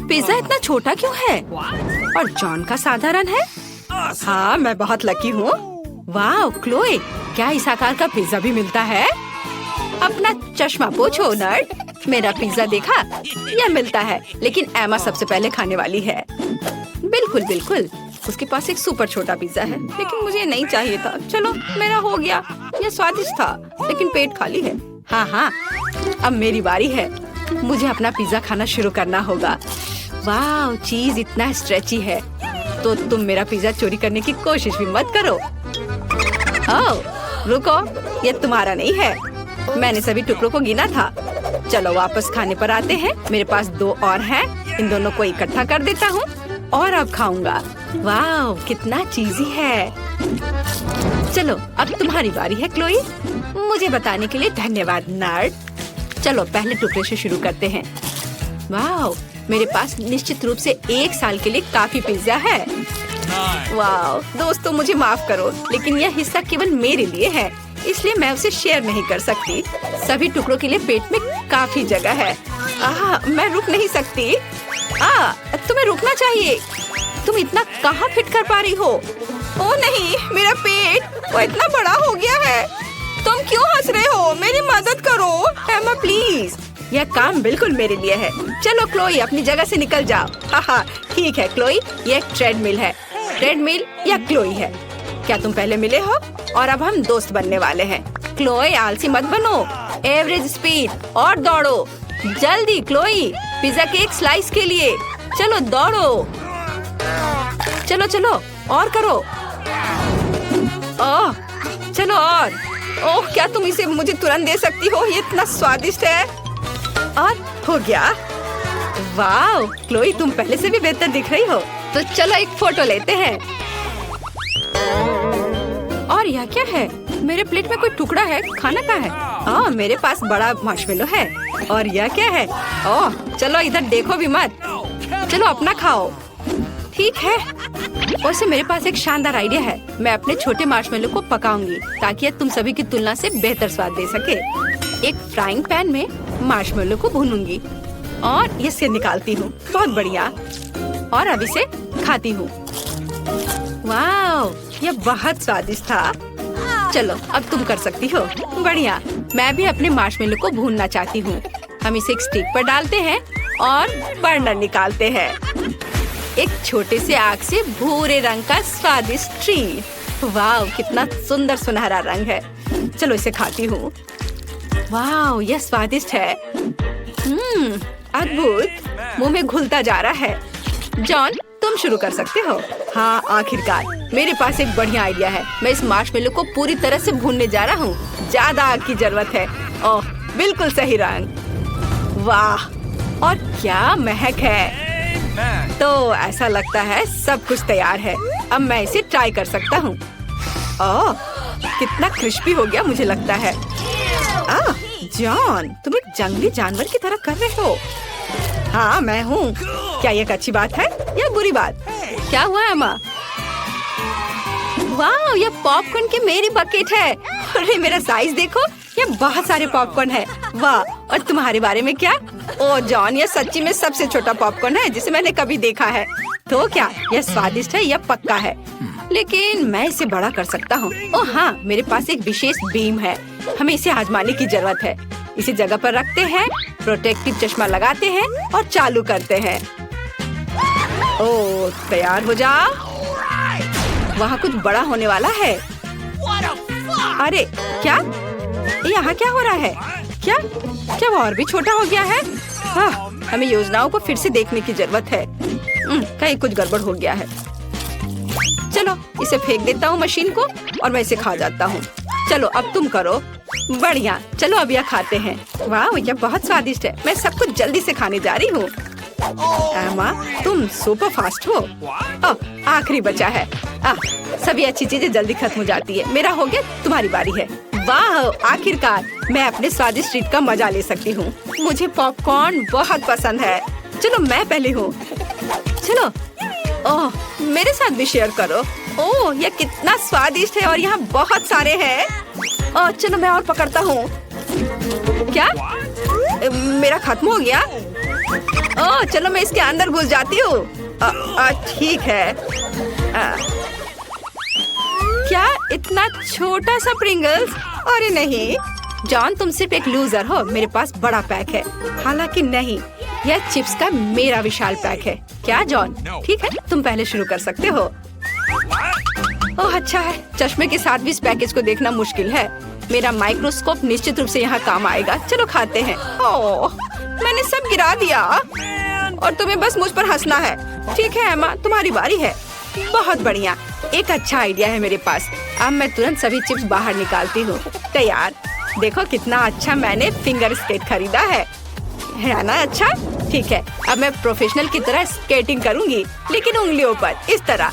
Pizza इतना छोटा क्यों है और जॉन का साधारण है? हाँ, मैं बहुत लकी हूँ। वाह क्लोए, क्या इस आकार का पिज्जा भी मिलता है? अपना चश्मा पोछो नर्ड। मेरा पिज्जा देखा? यह मिलता है, लेकिन एमा सबसे पहले खाने वाली है। बिल्कुल बिल्कुल, उसके पास एक सुपर छोटा पिज्जा है, लेकिन मुझे नहीं चाहिए था। चलो, मेरा हो गया। यह स्वादिष्ट था, लेकिन पेट खाली है। हाँ, अब मेरी बारी है। मुझे अपना पिज्जा खाना शुरू करना होगा। वाह, चीज इतना स्ट्रेची है, तो तुम मेरा पिज्जा चोरी करने की कोशिश भी मत करो। ओह, रुको, यह तुम्हारा नहीं है। मैंने सभी टुकड़ों को गिना था। चलो वापस खाने पर आते हैं। मेरे पास 2 और हैं। इन दोनों को इकट्ठा कर देता हूँ और अब खाऊंगा। वाह, कितना चीजी है। चलो, अब तुम्हारी बारी है क्लोई। मुझे बताने के लिए धन्यवाद नर्ड। चलो पहले टुकड़े से शुरू करते हैं। वाह, मेरे पास निश्चित रूप से 1 साल के लिए काफी पिज्जा है। वाह दोस्तों, मुझे माफ करो, लेकिन यह हिस्सा केवल मेरे लिए है, इसलिए मैं उसे शेयर नहीं कर सकती। सभी टुकड़ों के लिए पेट में काफी जगह है। मैं रुक नहीं सकती। तुम्हें रुकना चाहिए। तुम इतना कहाँ फिट कर पा रही हो? ओ नहीं, मेरा पेट वो इतना बड़ा हो गया है। तुम क्यों हंस रहे हो? मेरी मदद करो एमा प्लीज। यह काम बिल्कुल मेरे लिए है। चलो क्लोई, अपनी जगह से निकल जाओ। ठीक है क्लोई, ये एक ट्रेडमिल है। ट्रेडमिल या क्लोई है? क्या तुम पहले मिले हो? और अब हम दोस्त बनने वाले हैं। क्लोई, आलसी मत बनो। एवरेज स्पीड और दौड़ो जल्दी। क्लोई, पिज्जा के एक स्लाइस के लिए चलो दौड़ो। चलो और करो। ओह, चलो और। ओह, क्या तुम इसे मुझे तुरंत दे सकती हो? ये इतना स्वादिष्ट है। और हो गया। वाह क्लोई, तुम पहले से भी बेहतर दिख रही हो। तो चलो एक फोटो लेते हैं। और यह क्या है? मेरे प्लेट में कोई टुकड़ा है। खाना का है? मेरे पास बड़ा मार्शमेलो है। और यह क्या है? ओह, चलो इधर देखो भी मत। चलो अपना खाओ। ठीक है। वैसे मेरे पास एक शानदार आइडिया है। मैं अपने छोटे मार्शमेलो को पकाऊंगी ताकि यह तुम सभी की तुलना से बेहतर स्वाद दे सके। एक फ्राइंग पैन में मार्शमेलो को भूनूंगी और इसे निकालती हूँ। बहुत बढ़िया। और अब इसे खाती हूँ। वाह, यह बहुत स्वादिष्ट था। चलो अब तुम कर सकती हो। बढ़िया। मैं भी अपने मार्शमेलो को भूनना चाहती हूँ। हम इसे एक स्टिक पर डालते हैं और बर्नर निकालते हैं। एक छोटे से आग से भूरे रंग का स्वादिष्ट ट्रीट। वाह, कितना सुंदर सुनहरा रंग है। चलो इसे खाती हूँ। वाह, यह स्वादिष्ट है। अद्भुत। मुंह में घुलता जा रहा है। जॉन, तुम शुरू कर सकते हो। हाँ, आखिरकार मेरे पास एक बढ़िया आइडिया है। मैं इस मार्शमेलो को पूरी तरह से भूनने जा रहा हूँ। ज्यादा आग की जरूरत है। ओह, बिल्कुल सही रंग। वाह, और क्या महक है। तो ऐसा लगता है सब कुछ तैयार है। अब मैं इसे ट्राई कर सकता हूँ। ओह, कितना क्रिस्पी हो गया मुझे लगता है। जॉन, तुम एक जंगली जानवर की तरह कर रहे हो। हाँ, मैं हूँ। क्या ये एक अच्छी बात है या बुरी बात? क्या हुआ एमा? वाह, ये पॉपकॉर्न की मेरी बकेट है। अरे मेरा साइज देखो, ये बहुत सारे पॉपकॉर्न है। वाह, और तुम्हारे बारे में क्या? ओह जॉन, ये सच्ची में सबसे छोटा पॉपकॉर्न है जिसे मैंने कभी देखा है। तो क्या यह स्वादिष्ट है? यह पक्का है, लेकिन मैं इसे बड़ा कर सकता हूँ। ओह हाँ, मेरे पास एक विशेष बीम है। हमें इसे आजमाने की जरूरत है। इसे जगह पर रखते हैं, प्रोटेक्टिव चश्मा लगाते हैं और चालू करते हैं। ओह, तैयार हो जा। वहाँ कुछ बड़ा होने वाला है। अरे क्या? यहाँ क्या हो रहा है? क्या वो और भी छोटा हो गया है? हमें योजनाओं को फिर से देखने की जरूरत है। कहीं कुछ गड़बड़ हो गया है। चलो इसे फेंक देता हूँ मशीन को और मैं इसे खा जाता हूँ। चलो अब तुम करो। बढ़िया, चलो अब यह खाते हैं। वाह, यह बहुत स्वादिष्ट है। मैं सब कुछ जल्दी से खाने जा रही हूँ। एमा, तुम सुपर फास्ट हो। आखिरी बचा है। सभी अच्छी चीजें जल्दी खत्म हो जाती है। मेरा हो गया, तुम्हारी बारी है। वाह, आखिरकार मैं अपने स्वादिष्ट ट्रीट का मजा ले सकती हूँ। मुझे पॉपकॉर्न बहुत पसंद है। चलो मैं पहले हूँ। चलो, ओह मेरे साथ भी शेयर करो। ओह, यह कितना स्वादिष्ट है और यहाँ बहुत सारे हैं। ओह चलो मैं और पकड़ता हूँ। क्या मेरा खत्म हो गया? ओह ओह चलो मैं इसके अंदर घुस जाती हूँ। ठीक है। क्या इतना छोटा सा प्रिंगल्स? अरे नहीं जॉन, तुम सिर्फ एक लूजर हो। मेरे पास बड़ा पैक है। हालांकि नहीं, यह चिप्स का मेरा विशाल पैक है। क्या जॉन? ठीक है, तुम पहले शुरू कर सकते हो। ओह अच्छा है, चश्मे के साथ भी इस पैकेज को देखना मुश्किल है। मेरा माइक्रोस्कोप निश्चित रूप से यहाँ काम आएगा। चलो खाते हैं। ओह मैंने सब गिरा दिया और तुम्हें बस मुझ पर हंसना है। ठीक है एमा, तुम्हारी बारी है। बहुत बढ़िया, एक अच्छा आइडिया है मेरे पास। अब मैं तुरंत सभी चिप्स बाहर निकालती हूँ। तैयार। देखो कितना अच्छा मैंने फिंगर स्केट खरीदा है ना? अच्छा ठीक है, अब मैं प्रोफेशनल की तरह स्केटिंग करूँगी, लेकिन उंगलियों पर इस तरह।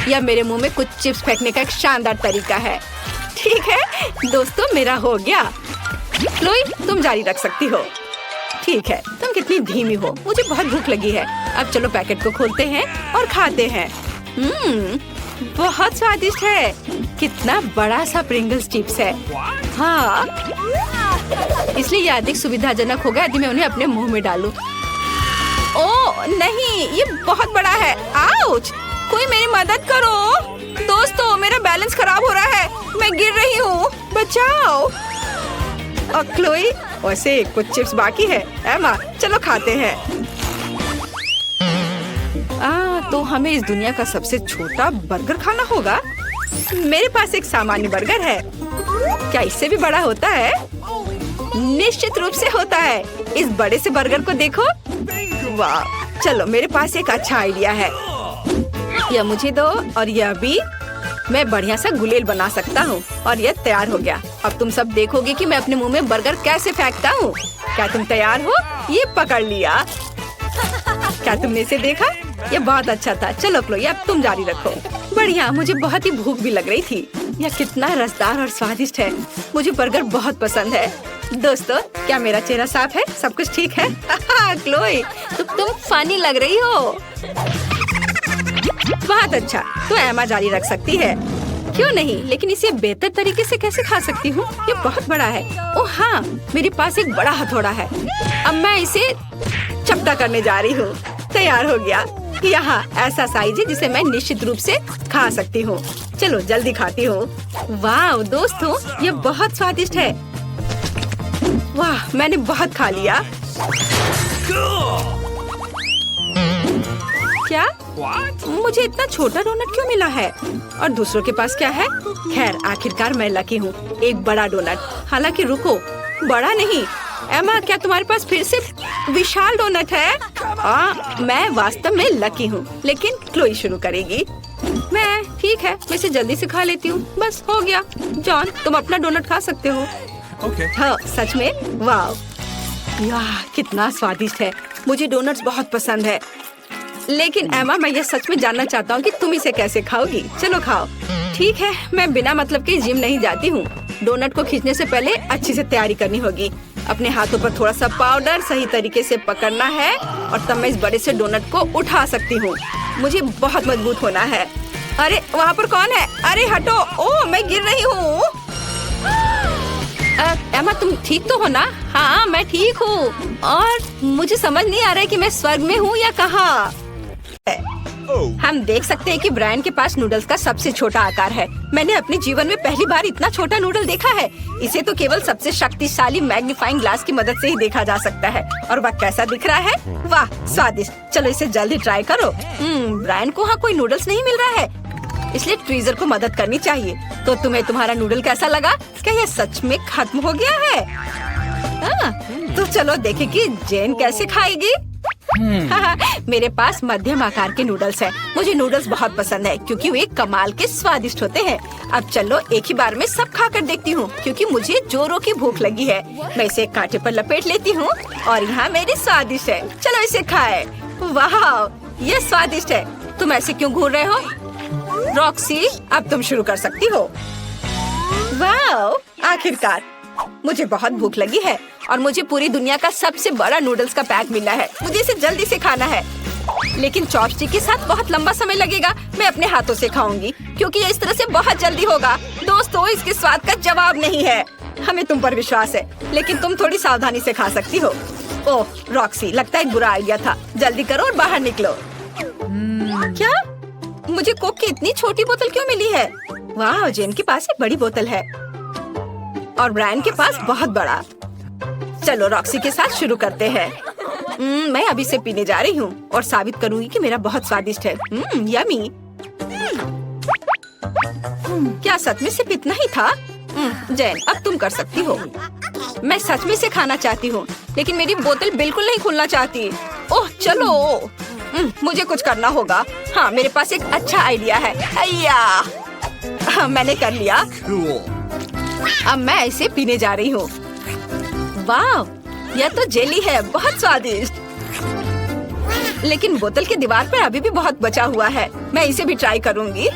यह मेरे मुंह में कुछ चिप्स फेंकने का एक शानदार तरीका है। ठीक है दोस्तों, मेरा हो गया। क्लोई तुम जारी रख सकती हो। ठीक है, तुम कितनी धीमी हो, मुझे बहुत भूख लगी है। अब चलो पैकेट को खोलते हैं और खाते हैं। बहुत स्वादिष्ट है। कितना बड़ा सा प्रिंगल्स चिप्स है। हाँ, इसलिए ये अधिक सुविधाजनक होगा यदि मैं उन्हें अपने मुंह में डालूं। ओह नहीं, ये बहुत बड़ा है। आउच! कोई मेरी मदद करो दोस्तों, मेरा बैलेंस खराब हो रहा है। मैं गिर रही हूँ, बचाओ। और क्लोई, वैसे कुछ चिप्स बाकी है। एमा चलो खाते हैं। तो हमें इस दुनिया का सबसे छोटा बर्गर खाना होगा। मेरे पास एक सामान्य बर्गर है। क्या इससे भी बड़ा होता है? निश्चित रूप से होता है। इस बड़े से बर्गर को देखो। वाह, चलो मेरे पास एक अच्छा आइडिया है। यह मुझे दो और यह भी। मैं बढ़िया सा गुलेल बना सकता हूँ और यह तैयार हो गया। अब तुम सब देखोगे कि मैं अपने मुंह में बर्गर कैसे फेंकता हूँ। क्या तुम तैयार हो? ये पकड़ लिया। क्या तुमने इसे देखा? ये बहुत अच्छा था। चलो क्लोई, अब तुम जारी रखो। बढ़िया, मुझे बहुत ही भूख भी लग रही थी। यह कितना रसदार और स्वादिष्ट है। मुझे बर्गर बहुत पसंद है। दोस्तों, क्या मेरा चेहरा साफ है? सब कुछ ठीक है? क्लोई, तुम फनी लग रही हो। बहुत अच्छा, तो एमा जारी रख सकती है। क्यों नहीं, लेकिन इसे बेहतर तरीके से कैसे खा सकती हूँ? ये बहुत बड़ा है। ओह हाँ, मेरे पास एक बड़ा हथौड़ा है। अब मैं इसे चपटा करने जा रही हूँ। तैयार हो गया। यहाँ ऐसा साइज है जिसे मैं निश्चित रूप से खा सकती हूँ। चलो जल्दी खाती हूँ। वाह दोस्तों, ये बहुत स्वादिष्ट है। वाह, मैंने बहुत खा लिया। क्या? मुझे इतना छोटा डोनट क्यों मिला है? और दूसरों के पास क्या है? खैर, आखिरकार मैं लकी हूँ। एक बड़ा डोनट। हालांकि रुको, बड़ा नहीं। एमा, क्या तुम्हारे पास फिर से विशाल डोनट है? मैं वास्तव में लकी हूँ, लेकिन क्लोई शुरू करेगी। ठीक है, मैं इसे जल्दी से खा लेती हूँ। बस हो गया। जॉन, तुम अपना डोनट खा सकते हो। हाँ, सच में? वाह, कितना स्वादिष्ट है। मुझे डोनट्स बहुत पसंद है। लेकिन एमा, मैं ये सच में जानना चाहता हूँ कि तुम इसे कैसे खाओगी। चलो खाओ। ठीक है, मैं बिना मतलब के जिम नहीं जाती हूँ। डोनट को खींचने से पहले अच्छी से तैयारी करनी होगी। अपने हाथों पर थोड़ा सा पाउडर सही तरीके से पकड़ना है और तब मैं इस बड़े से डोनट को उठा सकती हूँ। मुझे बहुत मजबूत होना है। अरे वहाँ पर कौन है? अरे हटो। ओह, मैं गिर रही हूँ। एमा, तुम ठीक तो हो ना? हाँ, मैं ठीक हूँ। और मुझे समझ नहीं आ रहा है कि मैं स्वर्ग में हूँ या कहाँ। हम देख सकते हैं कि ब्रायन के पास नूडल्स का सबसे छोटा आकार है। मैंने अपने जीवन में पहली बार इतना छोटा नूडल देखा है। इसे तो केवल सबसे शक्तिशाली मैग्नीफाइंग ग्लास की मदद से ही देखा जा सकता है। और वह कैसा दिख रहा है? वाह, स्वादिष्ट। चलो इसे जल्दी ट्राई करो। ब्रायन को वहाँ कोई नूडल्स नहीं मिल रहा है, इसलिए ट्रीजर को मदद करनी चाहिए। तो तुम्हें तुम्हारा नूडल कैसा लगा? क्या यह सच में खत्म हो गया है? तो चलो देखें कि जेन कैसे खाएगी। मेरे पास मध्यम आकार के नूडल्स हैं। मुझे नूडल्स बहुत पसंद है क्योंकि वे कमाल के स्वादिष्ट होते हैं। अब चलो एक ही बार में सब खाकर देखती हूँ क्योंकि मुझे जोरों की भूख लगी है। मैं इसे कांटे पर लपेट लेती हूँ और यहाँ मेरी स्वादिष्ट है। चलो इसे खाए। वाह, ये स्वादिष्ट है। तुम ऐसे क्यों घूर रहे हो? रॉक्सी, अब तुम शुरू कर सकती हो। वाह, आखिरकार मुझे बहुत भूख लगी है और मुझे पूरी दुनिया का सबसे बड़ा नूडल्स का पैक मिला है। मुझे इसे जल्दी से खाना है, लेकिन चॉपस्टिक के साथ बहुत लंबा समय लगेगा। मैं अपने हाथों से खाऊंगी क्योंकि ये इस तरह से बहुत जल्दी होगा। दोस्तों, इसके स्वाद का जवाब नहीं है। हमें तुम पर विश्वास है, लेकिन तुम थोड़ी सावधानी से खा सकती हो। ओह रॉक्सी, लगता है एक बुरा आइडिया था। जल्दी करो और बाहर निकलो। क्या? मुझे कोक की इतनी छोटी बोतल क्यों मिली है? वाह, जेन के पास एक बड़ी बोतल है और ब्रायन के पास बहुत बड़ा। चलो रॉक्सी के साथ शुरू करते हैं। मैं अभी से पीने जा रही हूँ और साबित करूंगी कि मेरा बहुत स्वादिष्ट है। यमी। क्या सच में सिर्फ इतना ही था? जेन, अब तुम कर सकती हो। मैं सच में से खाना चाहती हूँ, लेकिन मेरी बोतल बिल्कुल नहीं खुलना चाहती। ओह चलो, मुझे कुछ करना होगा। हाँ, मेरे पास एक अच्छा आइडिया है। अय्या, हाँ, मैंने कर लिया। अब मैं इसे पीने जा रही हूँ। वाह, यह तो जेली है, बहुत स्वादिष्ट। लेकिन बोतल की दीवार पर अभी भी बहुत बचा हुआ है। मैं इसे भी ट्राई करूँगी।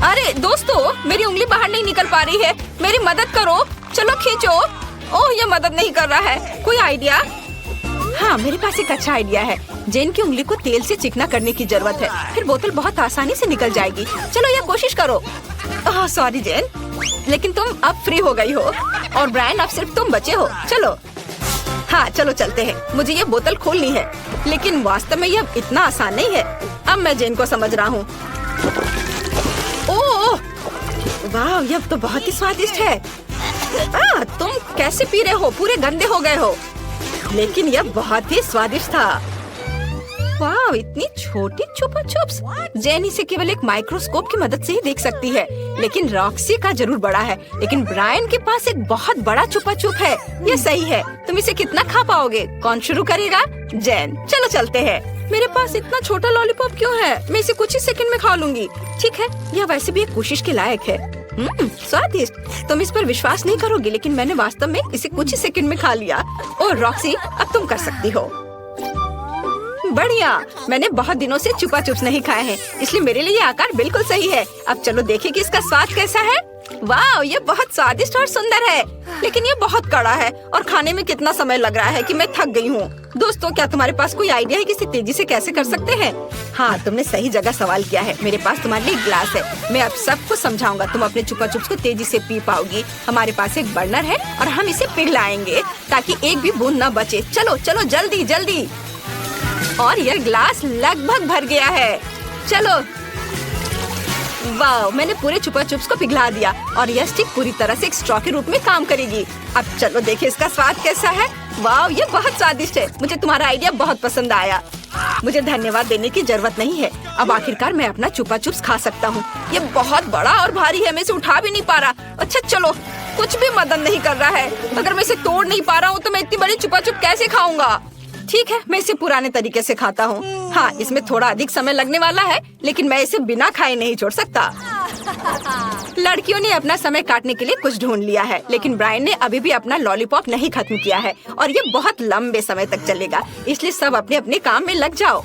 अरे दोस्तों, मेरी उंगली बाहर नहीं निकल पा रही है। मेरी मदद करो, चलो खींचो। ओह, ये मदद नहीं कर रहा है। कोई आइडिया? हाँ, मेरे पास एक अच्छा आइडिया है। जेन की उंगली को तेल से चिकना करने की जरूरत है, फिर बोतल बहुत आसानी से निकल जाएगी। चलो ये कोशिश करो। सॉरी जेन, लेकिन तुम अब फ्री हो गई हो और ब्रायन, अब सिर्फ तुम बचे हो। चलो, हाँ चलो चलते हैं। मुझे ये बोतल खोलनी है, लेकिन वास्तव में यह इतना आसान नहीं है। अब मैं जेन को समझ रहा हूँ। ओह वाह, यह तो बहुत ही स्वादिष्ट है। तुम कैसे पी रहे हो? पूरे गंदे हो गए हो। लेकिन यह बहुत ही स्वादिष्ट था। वाह, इतनी छोटी चुपा चुप्स। जेन इसे केवल एक माइक्रोस्कोप की मदद से ही देख सकती है, लेकिन रॉक्सी का जरूर बड़ा है। लेकिन ब्रायन के पास एक बहुत बड़ा चुपा चुप है। ये सही है। तुम इसे कितना खा पाओगे? कौन शुरू करेगा? जेन, चलो चलते हैं। मेरे पास इतना छोटा लॉलीपॉप क्यों है? मैं इसे कुछ ही सेकंड में खा लूंगी। ठीक है, यह वैसे भी एक कोशिश के लायक है। स्वादिष्ट। तुम इस पर विश्वास नहीं करोगे, लेकिन मैंने वास्तव में इसे कुछ ही सेकंड में खा लिया। ओह रॉक्सी, अब तुम कर सकती हो। बढ़िया, मैंने बहुत दिनों से चुपा चुप्स नहीं खाए हैं, इसलिए मेरे लिए ये आकार बिल्कुल सही है। अब चलो देखें कि इसका स्वाद कैसा है। वाह, ये बहुत स्वादिष्ट और सुंदर है, लेकिन ये बहुत कड़ा है और खाने में कितना समय लग रहा है कि मैं थक गई हूँ। दोस्तों, क्या तुम्हारे पास कोई आइडिया है कि इसे तेजी से कैसे कर सकते हैं? हाँ, तुमने सही जगह सवाल किया है। मेरे पास तुम्हारे लिए ग्लास है। मैं अब सबको समझाऊंगा। तुम अपने चुपा चुप्स को तेजी से पी पाओगी। हमारे पास एक बर्नर है और हम इसे पिघलाएंगे ताकि एक भी बूंद न बचे। चलो चलो जल्दी जल्दी। और यह ग्लास लगभग भर गया है। चलो, वाह, मैंने पूरे चुपा चुप्स को पिघला दिया और यह स्टिक पूरी तरह से एक स्ट्रॉ के रूप में काम करेगी। अब चलो देखिए इसका स्वाद कैसा है। वाह, ये बहुत स्वादिष्ट है। मुझे तुम्हारा आइडिया बहुत पसंद आया। मुझे धन्यवाद देने की जरूरत नहीं है। अब आखिरकार मैं अपना चुपा चुप्स खा सकता हूँ। ये बहुत बड़ा और भारी है, मैं इसे उठा भी नहीं पा रहा। अच्छा चलो, कुछ भी मदद नहीं कर रहा है। अगर मैं इसे तोड़ नहीं पा रहा हूँ तो मैं इतनी बड़ी चुपा चुप कैसे खाऊंगा? ठीक है, मैं इसे पुराने तरीके से खाता हूँ। हाँ, इसमें थोड़ा अधिक समय लगने वाला है, लेकिन मैं इसे बिना खाए नहीं छोड़ सकता। लड़कियों ने अपना समय काटने के लिए कुछ ढूंढ लिया है, लेकिन ब्रायन ने अभी भी अपना लॉलीपॉप नहीं खत्म किया है और ये बहुत लंबे समय तक चलेगा। इसलिए सब अपने अपने काम में लग जाओ।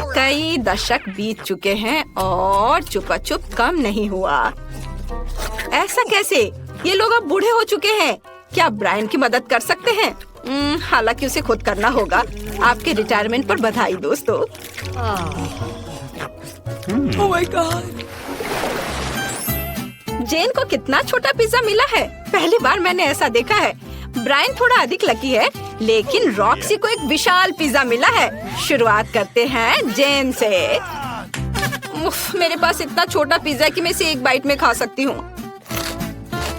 कई दशक बीत चुके हैं और चुपा चुप कम नहीं हुआ। ऐसा कैसे? ये लोग अब बूढ़े हो चुके हैं। क्या ब्रायन की मदद कर सकते हैं? हालांकि उसे खुद करना होगा। आपके रिटायरमेंट पर बधाई दोस्तों। ओह माय गॉड, जेन को कितना छोटा पिज्जा मिला है। पहली बार मैंने ऐसा देखा है। ब्रायन थोड़ा अधिक लकी है, लेकिन रॉक्सी को एक विशाल पिज्जा मिला है। शुरुआत करते हैं जेन से। मेरे पास इतना छोटा पिज्जा कि मैं इसे एक बाइट में खा सकती हूँ।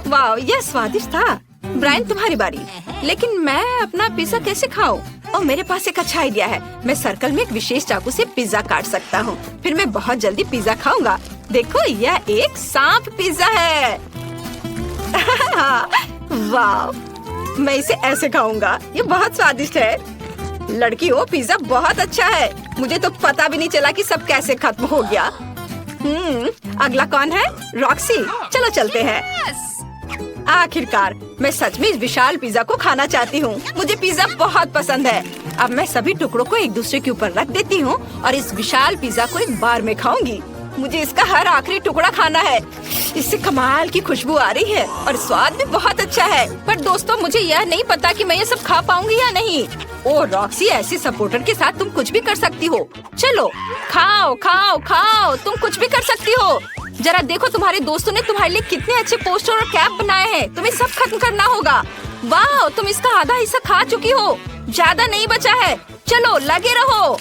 वाह, यह स्वादिष्ट था। ब्रायन, तुम्हारी बारी। लेकिन मैं अपना पिज्जा कैसे खाऊं? और मेरे पास एक अच्छा आइडिया है। मैं सर्कल में एक विशेष चाकू से पिज्जा काट सकता हूँ। फिर मैं बहुत जल्दी पिज्जा खाऊंगा। देखो, यह एक सांप पिज्जा है। वाह, मैं इसे ऐसे खाऊंगा। ये बहुत स्वादिष्ट है। लड़की हो, पिज्जा बहुत अच्छा है। मुझे तो पता भी नहीं चला कि सब कैसे खत्म हो गया। अगला कौन है? रॉक्सी। चलो चलते हैं। आखिरकार मैं सच में इस विशाल पिज्जा को खाना चाहती हूँ। मुझे पिज्जा बहुत पसंद है। अब मैं सभी टुकड़ों को एक दूसरे के ऊपर रख देती हूँ और इस विशाल पिज्जा को एक बार में खाऊंगी। मुझे इसका हर आखिरी टुकड़ा खाना है। इससे कमाल की खुशबू आ रही है और स्वाद भी बहुत अच्छा है। पर दोस्तों, मुझे यह नहीं पता कि मैं ये सब खा पाऊंगी या नहीं। ओ रॉक्सी, ऐसे सपोर्टर के साथ तुम कुछ भी कर सकती हो। चलो खाओ खाओ खाओ, तुम कुछ भी कर सकती हो। जरा देखो, तुम्हारे दोस्तों ने तुम्हारे लिए कितने अच्छे पोस्टर और कैप बनाए हैं। तुम्हें सब खत्म करना होगा। वाह, तुम इसका आधा हिस्सा खा चुकी हो। ज्यादा नहीं बचा है। चलो लगे रहो।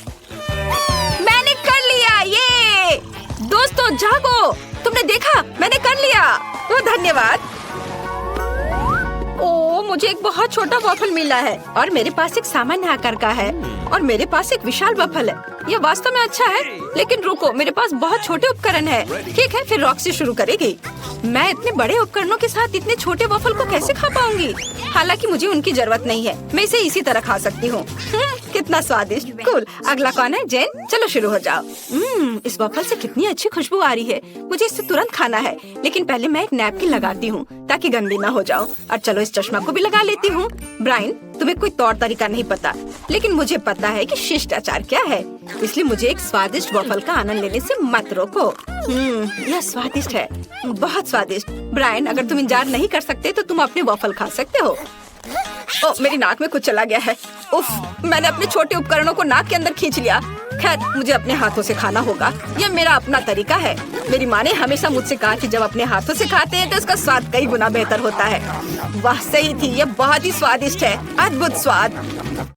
मैंने कर लिया ये। दोस्तों जागो, तुमने देखा, मैंने कर लिया। ओ धन्यवाद। ओ, मुझे एक बहुत छोटा वॉफल मिला है और मेरे पास एक सामान्य आकार का है और मेरे पास एक विशाल वॉफल है। यह वास्तव में अच्छा है, लेकिन रुको, मेरे पास बहुत छोटे उपकरण है। ठीक है, फिर रॉक्सी शुरू करेगी। मैं इतने बड़े उपकरणों के साथ इतने छोटे वॉफल को कैसे खा पाऊंगी? हालांकि मुझे उनकी जरूरत नहीं है, मैं इसे इसी तरह खा सकती हूँ। कितना स्वादिष्ट। कूल। अगला कौन है? जेन, चलो शुरू हो जाओ। इस वॉफल से कितनी अच्छी खुशबू आ रही है। मुझे इसे तुरंत खाना है, लेकिन पहले मैं एक नैपकिन लगाती हूँ ताकि गंदी ना हो जाऊँ। और चलो इस चश्मा को भी लगा लेती हूँ। ब्रायन, तुम्हें कोई तौर तरीका नहीं पता, लेकिन मुझे पता है कि शिष्टाचार क्या है, इसलिए मुझे एक स्वादिष्ट वॉफल का आनंद लेने से मत रोको। यह स्वादिष्ट है, बहुत स्वादिष्ट। ब्रायन, अगर तुम इंतजार नहीं कर सकते तो तुम अपने वॉफल खा सकते हो। ओ, मेरी नाक में कुछ चला गया है। उफ, मैंने अपने छोटे उपकरणों को नाक के अंदर खींच लिया। खैर, मुझे अपने हाथों से खाना होगा। यह मेरा अपना तरीका है। मेरी माँ ने हमेशा मुझसे कहा कि जब अपने हाथों से खाते हैं तो उसका स्वाद कई गुना बेहतर होता है। वाह, सही थी, यह बहुत ही स्वादिष्ट है। अद्भुत स्वाद।